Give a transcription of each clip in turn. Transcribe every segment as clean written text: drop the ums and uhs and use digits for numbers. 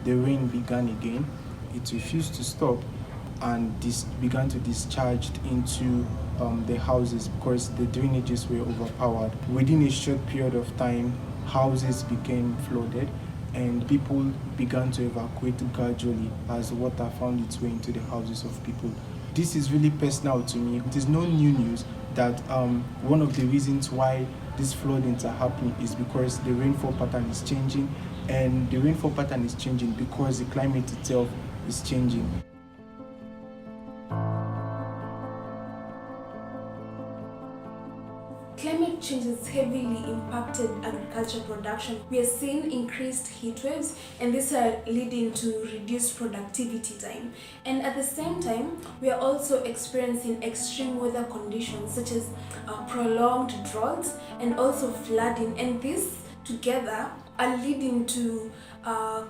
the rain began again. It refused to stop, and this began to discharge into the houses because the drainages were overpowered. Within a short period of time, houses became flooded and people began to evacuate gradually as water found its way into the houses of people. This is really personal to me. It is no new news that one of the reasons why these floodings are happening is because the rainfall pattern is changing, and the rainfall pattern is changing because the climate itself is changing. Climate change has heavily impacted agriculture production. We are seeing increased heat waves, and these are leading to reduced productivity time. And at the same time, we are also experiencing extreme weather conditions such as prolonged droughts and also flooding. And these together are leading to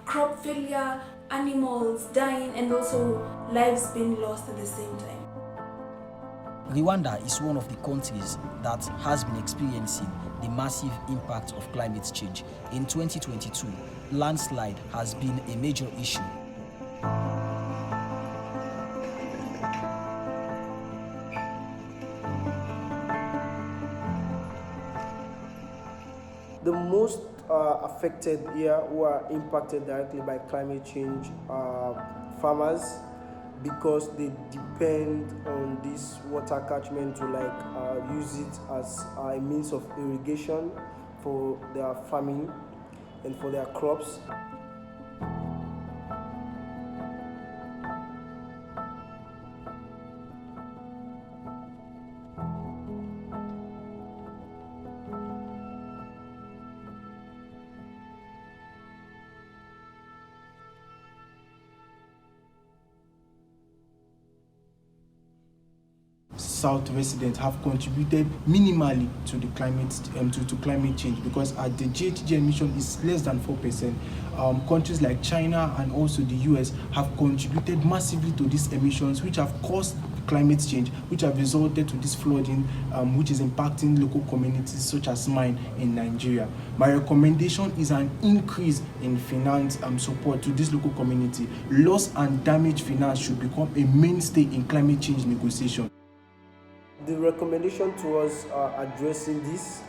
crop failure, animals dying, and also lives being lost at the same time. Rwanda is one of the countries that has been experiencing the massive impact of climate change. In 2022, landslide has been a major issue. The most affected here who are impacted directly by climate change are farmers, because they depend on this water catchment to use it as a means of irrigation for their farming and for their crops. South residents have contributed minimally to the climate change, because the GHG emission is less than 4%. Countries like China and also the US have contributed massively to these emissions, which have caused climate change, which have resulted to this flooding, which is impacting local communities such as mine in Nigeria. My recommendation is an increase in finance support to this local community. Loss and damage finance should become a mainstay in climate change negotiation. The recommendation towards addressing this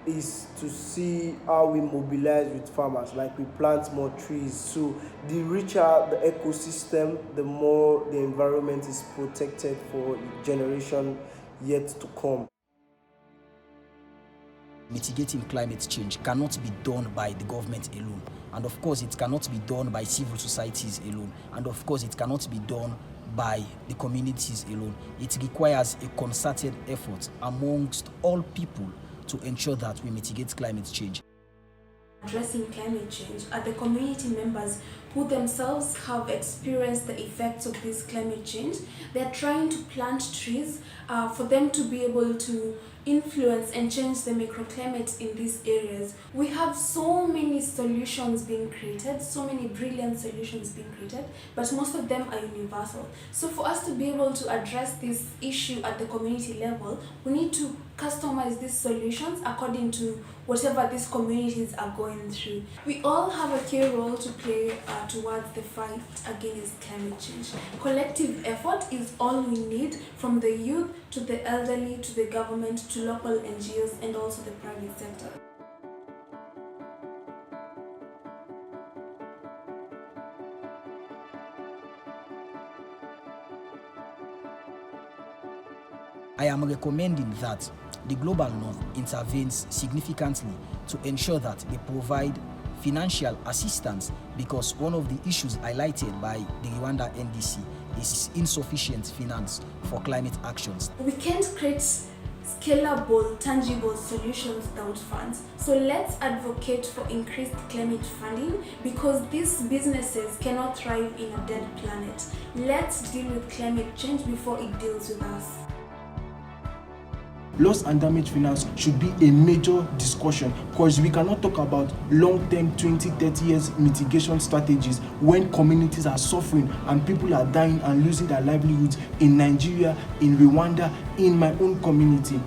is to see how we mobilize with farmers, like we plant more trees. So the richer the ecosystem, the more the environment is protected for the generation yet to come. Mitigating climate change cannot be done by the government alone. And of course, it cannot be done by civil societies alone. And of course, it cannot be done by the communities alone. It requires a concerted effort amongst all people to ensure that we mitigate climate change. Addressing climate change are the community members who themselves have experienced the effects of this climate change. They're trying to plant trees for them to be able to influence and change the microclimate in these areas. We have so many solutions being created, so many brilliant solutions being created, but most of them are universal. So for us to be able to address this issue at the community level, we need to customize these solutions according to whatever these communities are going through. We all have a key role to play towards the fight against climate change. Collective effort is all we need, from the youth to the elderly to the government to local NGOs and also the private sector. I am recommending that the Global North intervenes significantly to ensure that they provide financial assistance, because one of the issues highlighted by the Rwanda NDC is insufficient finance for climate actions. We can't create scalable, tangible solutions without funds. So let's advocate for increased climate funding, because these businesses cannot thrive in a dead planet. Let's deal with climate change before it deals with us. Loss and damage finance should be a major discussion, because we cannot talk about long-term 20-30 years mitigation strategies when communities are suffering and people are dying and losing their livelihoods in Nigeria, in Rwanda, in my own community.